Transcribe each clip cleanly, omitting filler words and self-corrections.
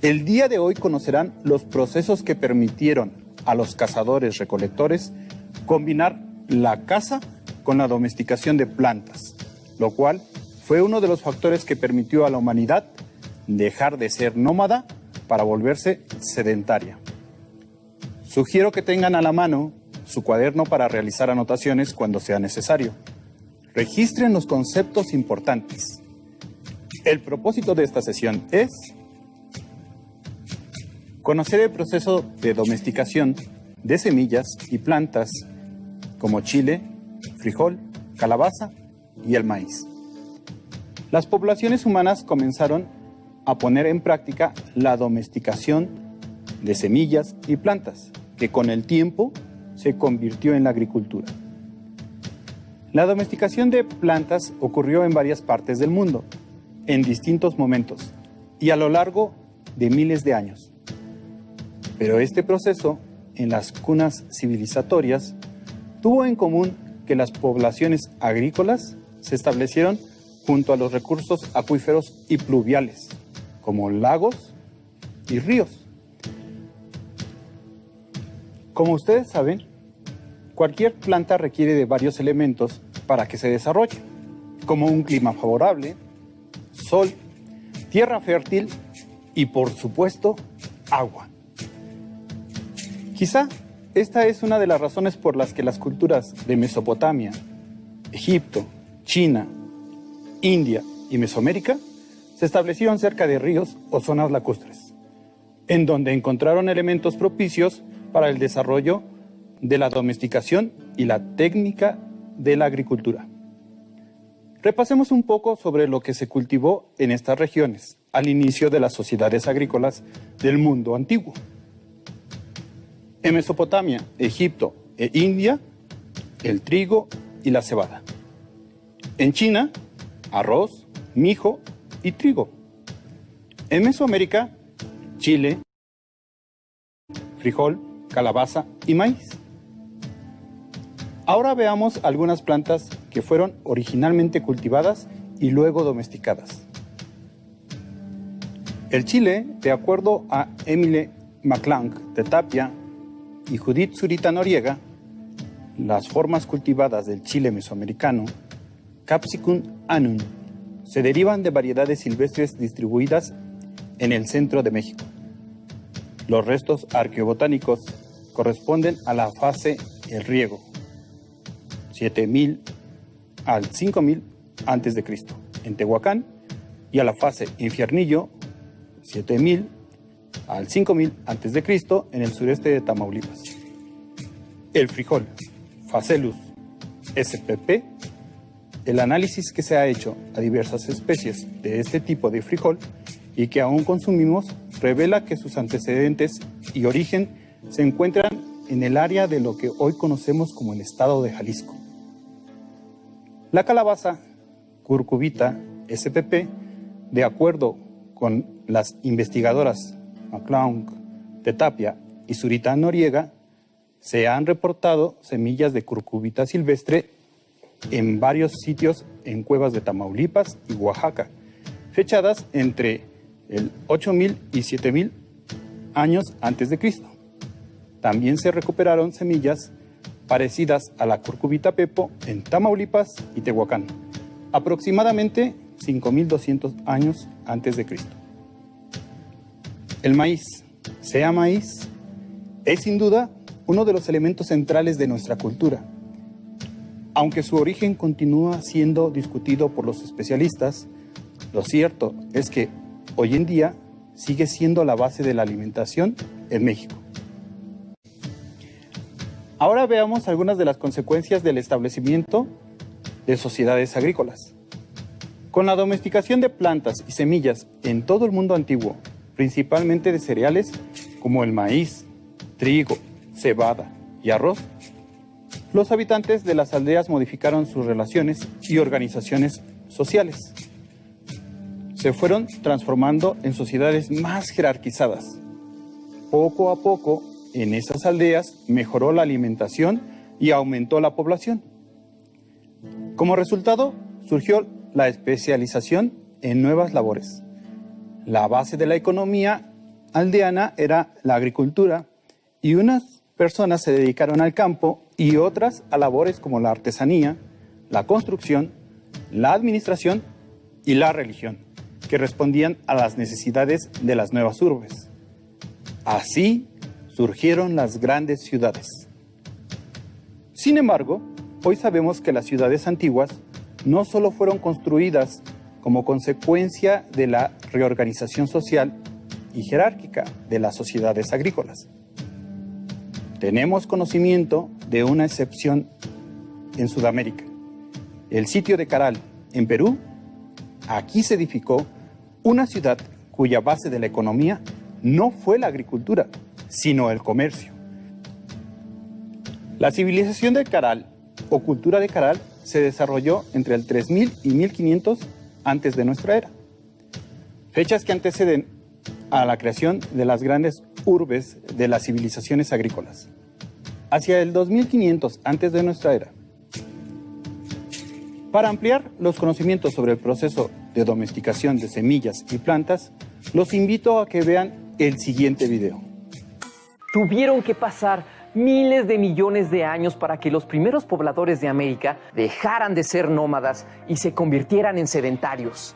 El día de hoy conocerán los procesos que permitieron a los cazadores-recolectores combinar la caza con la domesticación de plantas, lo cual fue uno de los factores que permitió a la humanidad dejar de ser nómada para volverse sedentaria. Sugiero que tengan a la mano su cuaderno para realizar anotaciones cuando sea necesario. Registren los conceptos importantes. El propósito de esta sesión es conocer el proceso de domesticación de semillas y plantas como chile, frijol, calabaza y el maíz. Las poblaciones humanas comenzaron a poner en práctica la domesticación de semillas y plantas, que con el tiempo se convirtió en la agricultura. La domesticación de plantas ocurrió en varias partes del mundo, en distintos momentos y a lo largo de miles de años. Pero este proceso, en las cunas civilizatorias, tuvo en común que las poblaciones agrícolas se establecieron junto a los recursos acuíferos y pluviales, como lagos y ríos. Como ustedes saben, cualquier planta requiere de varios elementos para que se desarrolle, como un clima favorable, sol, tierra fértil y, por supuesto, agua. Quizá esta es una de las razones por las que las culturas de Mesopotamia, Egipto, China, India y Mesoamérica se establecieron cerca de ríos o zonas lacustres, en donde encontraron elementos propicios para el desarrollo de la domesticación y la técnica de la agricultura. Repasemos un poco sobre lo que se cultivó en estas regiones al inicio de las sociedades agrícolas del mundo antiguo. En Mesopotamia, Egipto e India, el trigo y la cebada. En China, arroz, mijo y trigo. En Mesoamérica, chile, frijol, calabaza y maíz. Ahora veamos algunas plantas que fueron originalmente cultivadas y luego domesticadas. El chile, de acuerdo a Emile McClung de Tapia y Judith Zurita Noriega, las formas cultivadas del chile mesoamericano, Capsicum annum, se derivan de variedades silvestres distribuidas en el centro de México. Los restos arqueobotánicos corresponden a la fase El Riego, 7000 al 5000 a.C. en Tehuacán, y a la fase Infiernillo, 7000 al 5000 a.C. en el sureste de Tamaulipas. El frijol, Phaceolus spp, el análisis que se ha hecho a diversas especies de este tipo de frijol y que aún consumimos, revela que sus antecedentes y origen se encuentran en el área de lo que hoy conocemos como el estado de Jalisco. La calabaza, Curcubita spp, de acuerdo con las investigadoras McClung de Tapia y Zurita Noriega, se han reportado semillas de curcubita silvestre en varios sitios en cuevas de Tamaulipas y Oaxaca, fechadas entre el 8000 y 7000 años antes de Cristo. También se recuperaron semillas parecidas a la curcubita pepo en Tamaulipas y Tehuacán, aproximadamente 5200 años antes de Cristo. El maíz, sea maíz, es sin duda uno de los elementos centrales de nuestra cultura. Aunque su origen continúa siendo discutido por los especialistas, lo cierto es que hoy en día sigue siendo la base de la alimentación en México. Ahora veamos algunas de las consecuencias del establecimiento de sociedades agrícolas. Con la domesticación de plantas y semillas en todo el mundo antiguo, principalmente de cereales como el maíz, trigo, cebada y arroz, los habitantes de las aldeas modificaron sus relaciones y organizaciones sociales. Se fueron transformando en sociedades más jerarquizadas. Poco a poco, en esas aldeas mejoró la alimentación y aumentó la población. Como resultado, surgió la especialización en nuevas labores. La base de la economía aldeana era la agricultura y unas personas se dedicaron al campo y otras a labores como la artesanía, la construcción, la administración y la religión, que respondían a las necesidades de las nuevas urbes. Así surgieron las grandes ciudades. Sin embargo, hoy sabemos que las ciudades antiguas no solo fueron construidas como consecuencia de la reorganización social y jerárquica de las sociedades agrícolas. Tenemos conocimiento de una excepción en Sudamérica. El sitio de Caral, en Perú. Aquí se edificó una ciudad cuya base de la economía no fue la agricultura, sino el comercio. La civilización de Caral, o cultura de Caral, se desarrolló entre el 3000 y 1500 antes de nuestra era. Fechas que anteceden a la creación de las grandes urbes de las civilizaciones agrícolas. Hacia el 2500 antes de nuestra era. Para ampliar los conocimientos sobre el proceso de domesticación de semillas y plantas, los invito a que vean el siguiente video. Tuvieron que pasar miles de millones de años para que los primeros pobladores de América dejaran de ser nómadas y se convirtieran en sedentarios.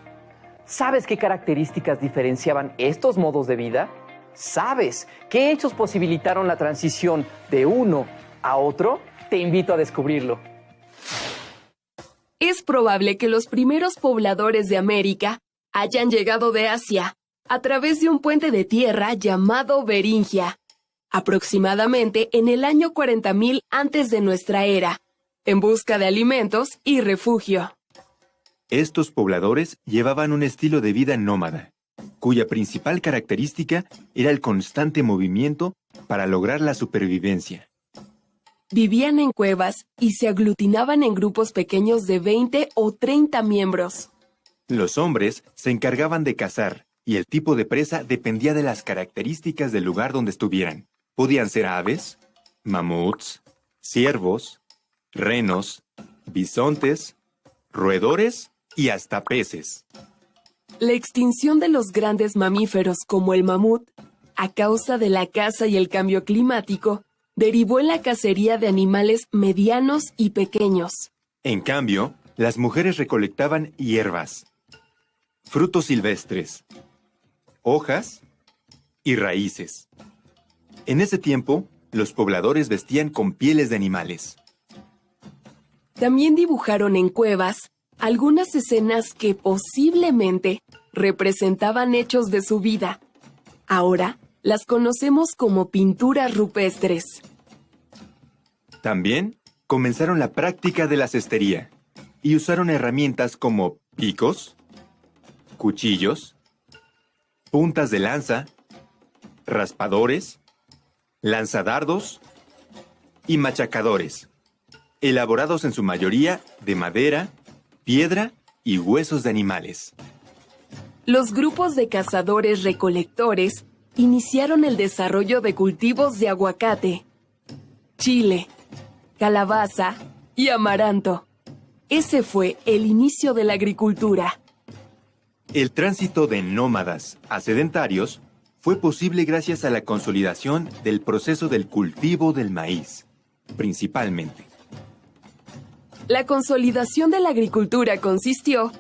¿Sabes qué características diferenciaban estos modos de vida? ¿Sabes qué hechos posibilitaron la transición de uno a otro? Te invito a descubrirlo. Es probable que los primeros pobladores de América hayan llegado de Asia a través de un puente de tierra llamado Beringia, aproximadamente en el año 40.000 antes de nuestra era, en busca de alimentos y refugio. Estos pobladores llevaban un estilo de vida nómada, cuya principal característica era el constante movimiento para lograr la supervivencia. Vivían en cuevas y se aglutinaban en grupos pequeños de 20 o 30 miembros. Los hombres se encargaban de cazar y el tipo de presa dependía de las características del lugar donde estuvieran. Podían ser aves, mamuts, ciervos, renos, bisontes, roedores y hasta peces. La extinción de los grandes mamíferos como el mamut, a causa de la caza y el cambio climático, derivó en la cacería de animales medianos y pequeños. En cambio, las mujeres recolectaban hierbas, frutos silvestres, hojas y raíces. En ese tiempo, los pobladores vestían con pieles de animales. También dibujaron en cuevas algunas escenas que posiblemente representaban hechos de su vida. Ahora las conocemos como pinturas rupestres. También comenzaron la práctica de la cestería y usaron herramientas como picos, cuchillos, puntas de lanza, raspadores, lanzadardos y machacadores, elaborados en su mayoría de madera, piedra y huesos de animales. Los grupos de cazadores-recolectores iniciaron el desarrollo de cultivos de aguacate, chile, calabaza y amaranto. Ese fue el inicio de la agricultura. El tránsito de nómadas a sedentarios fue posible gracias a la consolidación del proceso del cultivo del maíz, principalmente. La consolidación de la agricultura consistió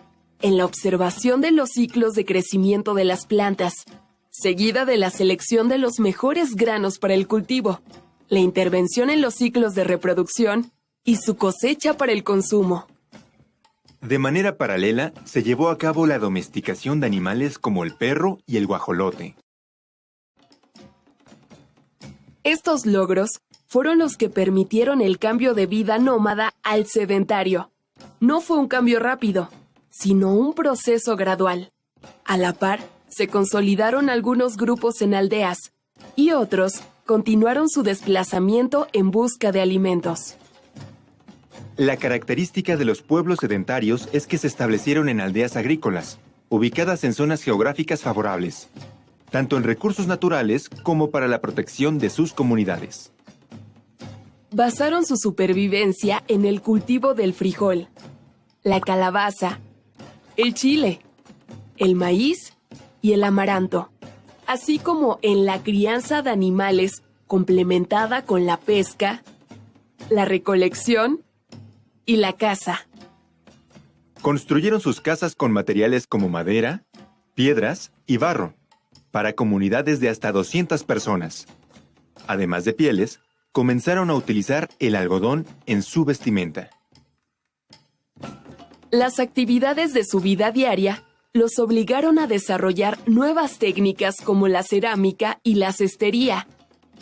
en la observación de los ciclos de crecimiento de las plantas, seguida de la selección de los mejores granos para el cultivo, la intervención en los ciclos de reproducción y su cosecha para el consumo. De manera paralela, se llevó a cabo la domesticación de animales como el perro y el guajolote. Estos logros fueron los que permitieron el cambio de vida nómada al sedentario. No fue un cambio rápido, sino un proceso gradual. A la par, se consolidaron algunos grupos en aldeas y otros continuaron su desplazamiento en busca de alimentos. La característica de los pueblos sedentarios es que se establecieron en aldeas agrícolas, ubicadas en zonas geográficas favorables, tanto en recursos naturales como para la protección de sus comunidades. Basaron su supervivencia en el cultivo del frijol, la calabaza, el chile, el maíz y el amaranto, así como en la crianza de animales complementada con la pesca, la recolección y la caza. Construyeron sus casas con materiales como madera, piedras y barro, para comunidades de hasta 200 personas. Además de pieles, comenzaron a utilizar el algodón en su vestimenta. Las actividades de su vida diaria los obligaron a desarrollar nuevas técnicas como la cerámica y la cestería.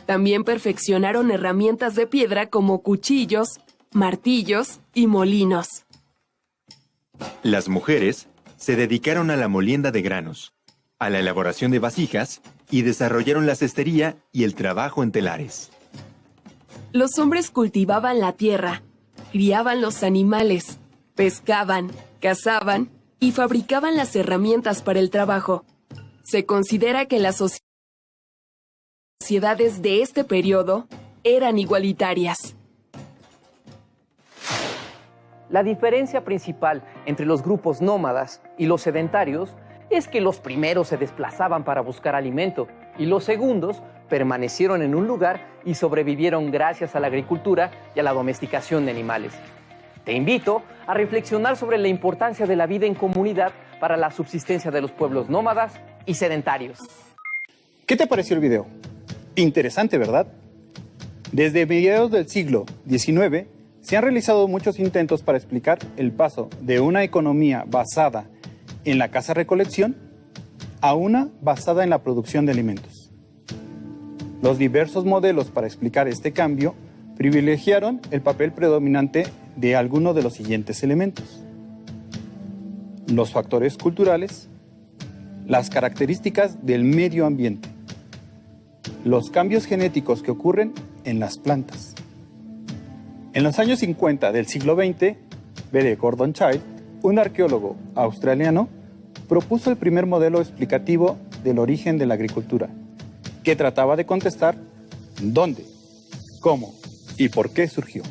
También perfeccionaron herramientas de piedra como cuchillos, martillos y molinos. Las mujeres se dedicaron a la molienda de granos, a la elaboración de vasijas y desarrollaron la cestería y el trabajo en telares. Los hombres cultivaban la tierra, criaban los animales, pescaban, cazaban y fabricaban las herramientas para el trabajo. Se considera que las sociedades de este periodo eran igualitarias. La diferencia principal entre los grupos nómadas y los sedentarios es que los primeros se desplazaban para buscar alimento y los segundos permanecieron en un lugar y sobrevivieron gracias a la agricultura y a la domesticación de animales. Te invito a reflexionar sobre la importancia de la vida en comunidad para la subsistencia de los pueblos nómadas y sedentarios. ¿Qué te pareció el video? Interesante, ¿verdad? Desde mediados del siglo XIX se han realizado muchos intentos para explicar el paso de una economía basada en la caza-recolección a una basada en la producción de alimentos. Los diversos modelos para explicar este cambio privilegiaron el papel predominante de alguno de los siguientes elementos: los factores culturales, las características del medio ambiente, los cambios genéticos que ocurren en las plantas. En los años 50 del siglo XX, B.D. Gordon Childe, un arqueólogo australiano, propuso el primer modelo explicativo del origen de la agricultura, que trataba de contestar dónde, cómo y por qué surgió.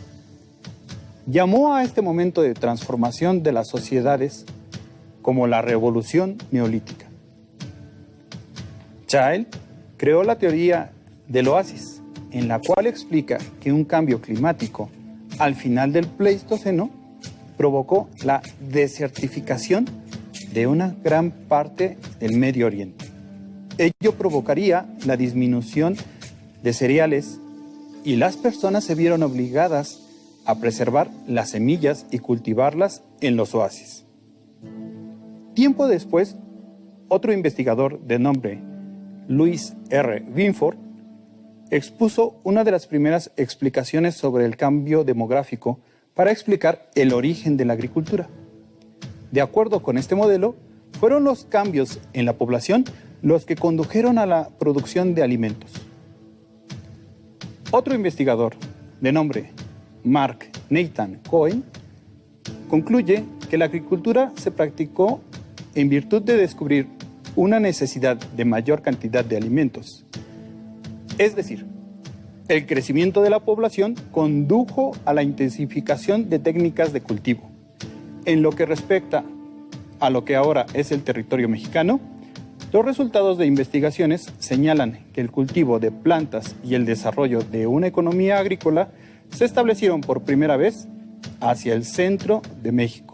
Llamó a este momento de transformación de las sociedades como la revolución neolítica. Childe creó la teoría del oasis, en la cual explica que un cambio climático al final del Pleistoceno provocó la desertificación de una gran parte del Medio Oriente. Ello provocaría la disminución de cereales y las personas se vieron obligadas a preservar las semillas y cultivarlas en los oasis. Tiempo después, otro investigador de nombre Louis R. Binford expuso una de las primeras explicaciones sobre el cambio demográfico para explicar el origen de la agricultura. De acuerdo con este modelo, fueron los cambios en la población los que condujeron a la producción de alimentos. Otro investigador, de nombre Mark Nathan Cohen, concluye que la agricultura se practicó en virtud de descubrir una necesidad de mayor cantidad de alimentos. Es decir, el crecimiento de la población condujo a la intensificación de técnicas de cultivo. En lo que respecta a lo que ahora es el territorio mexicano, los resultados de investigaciones señalan que el cultivo de plantas y el desarrollo de una economía agrícola se establecieron por primera vez hacia el centro de México,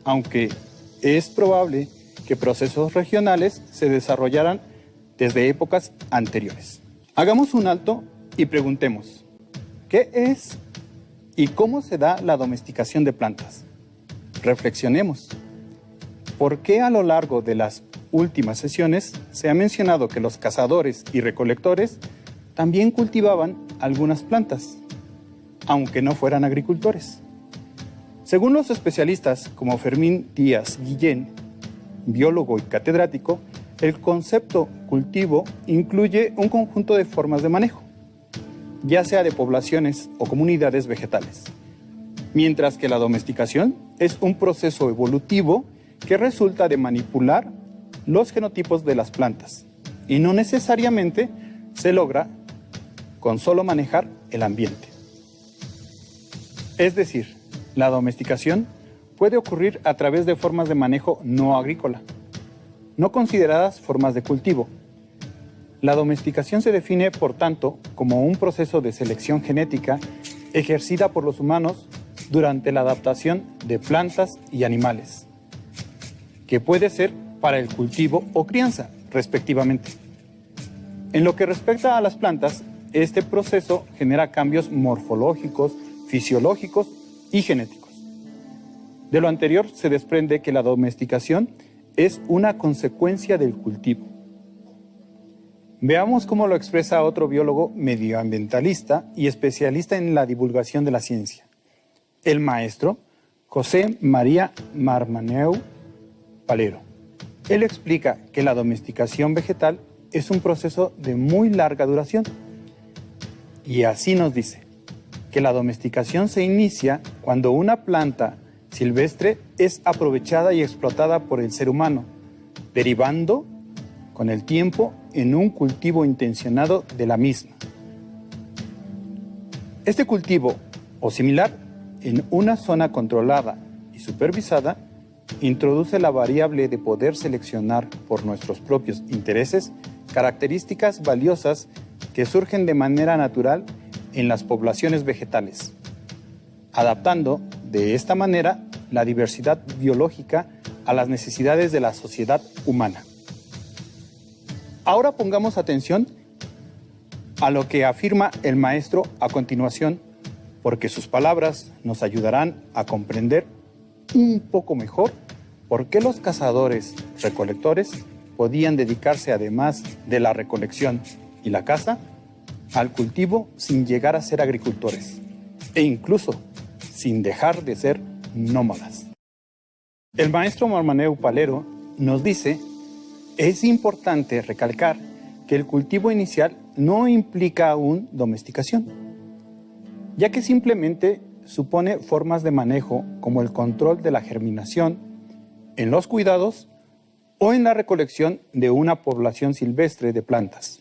aunque es probable que procesos regionales se desarrollaran desde épocas anteriores. Hagamos un alto y preguntemos, ¿qué es y cómo se da la domesticación de plantas? Reflexionemos. ¿Por qué a lo largo de las últimas sesiones se ha mencionado que los cazadores y recolectores también cultivaban algunas plantas, aunque no fueran agricultores? Según los especialistas como Fermín Díaz Guillén, biólogo y catedrático, el concepto cultivo incluye un conjunto de formas de manejo, ya sea de poblaciones o comunidades vegetales, mientras que la domesticación es un proceso evolutivo que resulta de manipular los genotipos de las plantas y no necesariamente se logra con solo manejar el ambiente. Es decir, la domesticación puede ocurrir a través de formas de manejo no agrícola, no consideradas formas de cultivo. La domesticación se define, por tanto, como un proceso de selección genética ejercida por los humanos durante la adaptación de plantas y animales, que puede ser para el cultivo o crianza, respectivamente. En lo que respecta a las plantas, este proceso genera cambios morfológicos, fisiológicos y genéticos. De lo anterior se desprende que la domesticación es una consecuencia del cultivo. Veamos cómo lo expresa otro biólogo medioambientalista y especialista en la divulgación de la ciencia, el maestro José María Marmaneu Palero. Él explica que la domesticación vegetal es un proceso de muy larga duración. Y así nos dice que la domesticación se inicia cuando una planta silvestre es aprovechada y explotada por el ser humano, derivando con el tiempo en un cultivo intencionado de la misma. Este cultivo, o similar, en una zona controlada y supervisada, introduce la variable de poder seleccionar por nuestros propios intereses características valiosas que surgen de manera natural en las poblaciones vegetales, adaptando de esta manera la diversidad biológica a las necesidades de la sociedad humana. Ahora pongamos atención a lo que afirma el maestro a continuación, porque sus palabras nos ayudarán a comprender un poco mejor por qué los cazadores-recolectores podían dedicarse, además de la recolección y la caza, al cultivo sin llegar a ser agricultores, e incluso sin dejar de ser nómadas. El maestro Marmaneu Palero nos dice: es importante recalcar que el cultivo inicial no implica aún domesticación, ya que simplemente supone formas de manejo como el control de la germinación, en los cuidados o en la recolección de una población silvestre de plantas.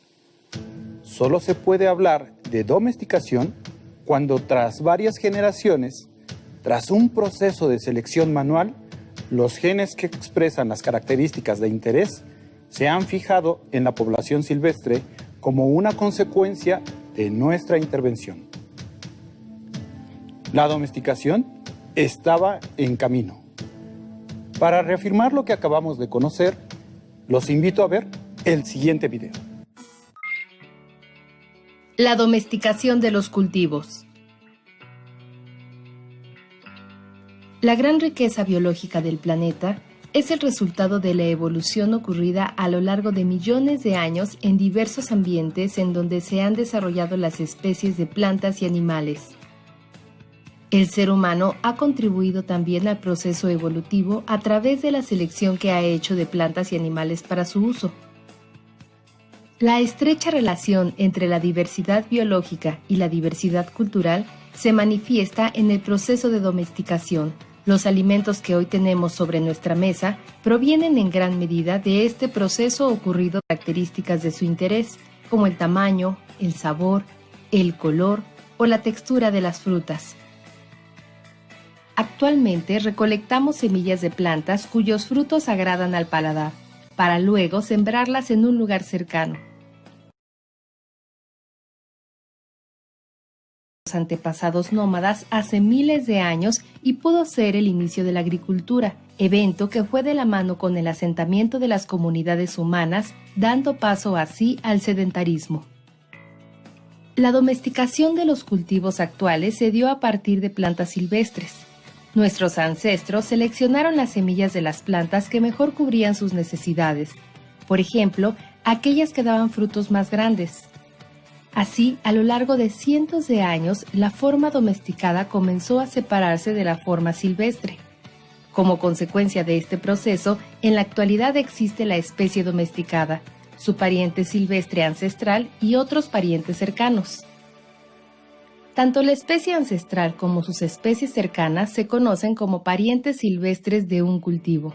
Solo se puede hablar de domesticación cuando tras varias generaciones, tras un proceso de selección manual, los genes que expresan las características de interés se han fijado en la población silvestre como una consecuencia de nuestra intervención. La domesticación estaba en camino. Para reafirmar lo que acabamos de conocer, los invito a ver el siguiente video. La domesticación de los cultivos. La gran riqueza biológica del planeta es el resultado de la evolución ocurrida a lo largo de millones de años en diversos ambientes en donde se han desarrollado las especies de plantas y animales. El ser humano ha contribuido también al proceso evolutivo a través de la selección que ha hecho de plantas y animales para su uso. La estrecha relación entre la diversidad biológica y la diversidad cultural se manifiesta en el proceso de domesticación. Los alimentos que hoy tenemos sobre nuestra mesa provienen en gran medida de este proceso ocurrido, características de su interés, como el tamaño, el sabor, el color o la textura de las frutas. Actualmente recolectamos semillas de plantas cuyos frutos agradan al paladar, para luego sembrarlas en un lugar cercano. Los antepasados nómadas hace miles de años y pudo ser el inicio de la agricultura, evento que fue de la mano con el asentamiento de las comunidades humanas, dando paso así al sedentarismo. La domesticación de los cultivos actuales se dio a partir de plantas silvestres. Nuestros ancestros seleccionaron las semillas de las plantas que mejor cubrían sus necesidades, por ejemplo, aquellas que daban frutos más grandes. Así, a lo largo de cientos de años, la forma domesticada comenzó a separarse de la forma silvestre. Como consecuencia de este proceso, en la actualidad existe la especie domesticada, su pariente silvestre ancestral y otros parientes cercanos. Tanto la especie ancestral como sus especies cercanas se conocen como parientes silvestres de un cultivo.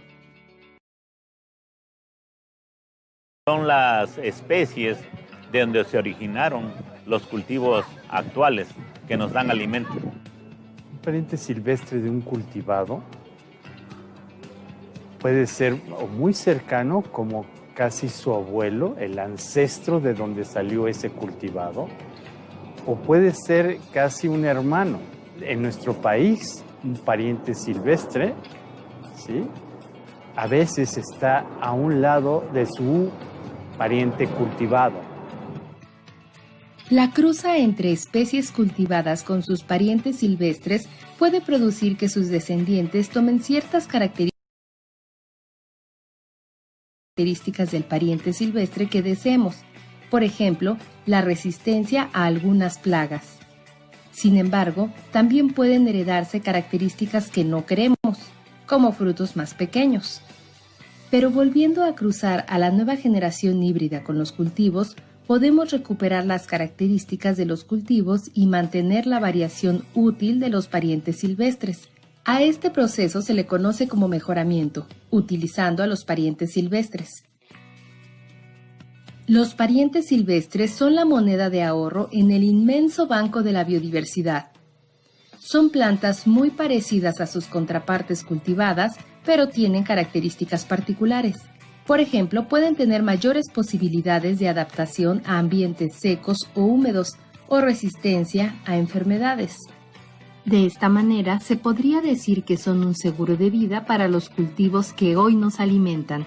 Son las especies de donde se originaron los cultivos actuales que nos dan alimento. Un pariente silvestre de un cultivado puede ser o muy cercano, como casi su abuelo, el ancestro de donde salió ese cultivado, o puede ser casi un hermano. En nuestro país, un pariente silvestre, ¿sí?, a veces está a un lado de su pariente cultivado. La cruza entre especies cultivadas con sus parientes silvestres puede producir que sus descendientes tomen ciertas características del pariente silvestre que deseemos, por ejemplo, la resistencia a algunas plagas. Sin embargo, también pueden heredarse características que no queremos, como frutos más pequeños. Pero volviendo a cruzar a la nueva generación híbrida con los cultivos, podemos recuperar las características de los cultivos y mantener la variación útil de los parientes silvestres. A este proceso se le conoce como mejoramiento, utilizando a los parientes silvestres. Los parientes silvestres son la moneda de ahorro en el inmenso banco de la biodiversidad. Son plantas muy parecidas a sus contrapartes cultivadas, pero tienen características particulares. Por ejemplo, pueden tener mayores posibilidades de adaptación a ambientes secos o húmedos o resistencia a enfermedades. De esta manera, se podría decir que son un seguro de vida para los cultivos que hoy nos alimentan.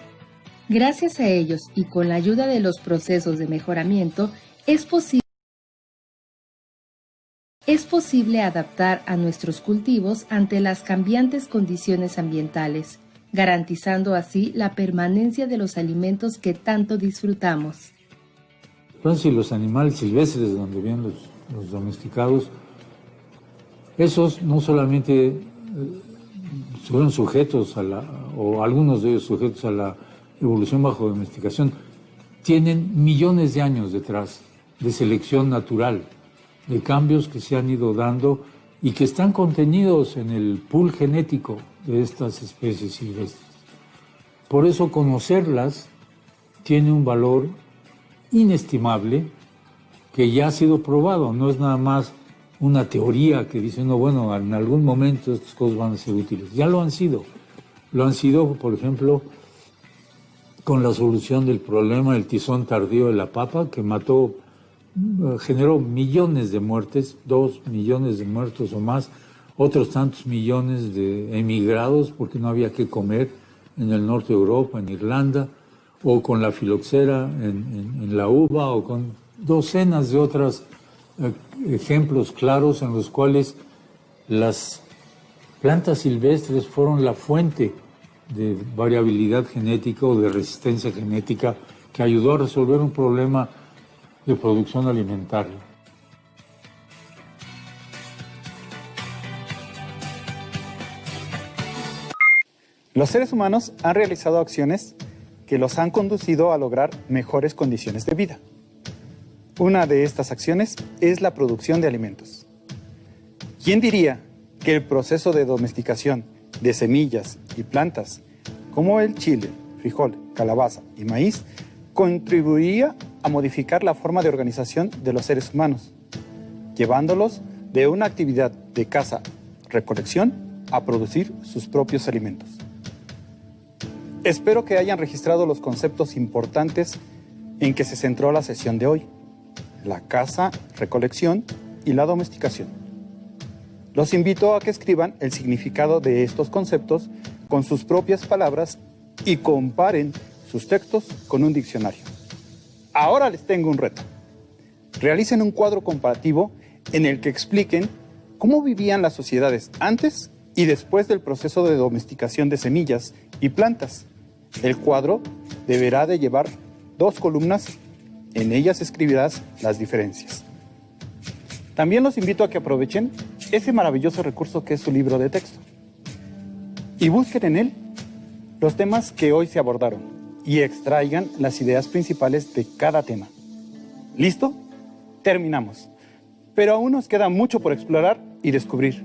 Gracias a ellos y con la ayuda de los procesos de mejoramiento, es posible adaptar a nuestros cultivos ante las cambiantes condiciones ambientales, garantizando así la permanencia de los alimentos que tanto disfrutamos. Entonces, los animales silvestres, de donde vienen los domesticados, esos no solamente fueron sujetos o algunos de ellos sujetos a la evolución bajo domesticación, tienen millones de años detrás de selección natural, de cambios que se han ido dando y que están contenidos en el pool genético de estas especies silvestres. Por eso conocerlas tiene un valor inestimable que ya ha sido probado, no es nada más una teoría que dice, no, bueno, en algún momento estas cosas van a ser útiles. Ya lo han sido, por ejemplo, con la solución del problema del tizón tardío de la papa, que generó millones de muertes, 2 millones de muertos o más, otros tantos millones de emigrados porque no había qué comer en el norte de Europa, en Irlanda, o con la filoxera en la uva, o con docenas de otros ejemplos claros en los cuales las plantas silvestres fueron la fuente de variabilidad genética o de resistencia genética que ayudó a resolver un problema de producción alimentaria. Los seres humanos han realizado acciones que los han conducido a lograr mejores condiciones de vida. Una de estas acciones es la producción de alimentos. ¿Quién diría que el proceso de domesticación de semillas y plantas, como el chile, frijol, calabaza y maíz, contribuiría a modificar la forma de organización de los seres humanos, llevándolos de una actividad de caza-recolección a producir sus propios alimentos? Espero que hayan registrado los conceptos importantes en que se centró la sesión de hoy: la caza, recolección y la domesticación. Los invito a que escriban el significado de estos conceptos con sus propias palabras y comparen sus textos con un diccionario. Ahora les tengo un reto. Realicen un cuadro comparativo en el que expliquen cómo vivían las sociedades antes y después del proceso de domesticación de semillas y plantas. El cuadro deberá de llevar 2 columnas. En ellas escribirás las diferencias. También los invito a que aprovechen ese maravilloso recurso que es su libro de texto y busquen en él los temas que hoy se abordaron y extraigan las ideas principales de cada tema. ¿Listo? Terminamos. Pero aún nos queda mucho por explorar y descubrir.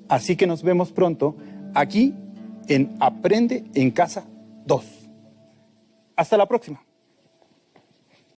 Así que nos vemos pronto aquí en Aprende en Casa 2. Hasta la próxima.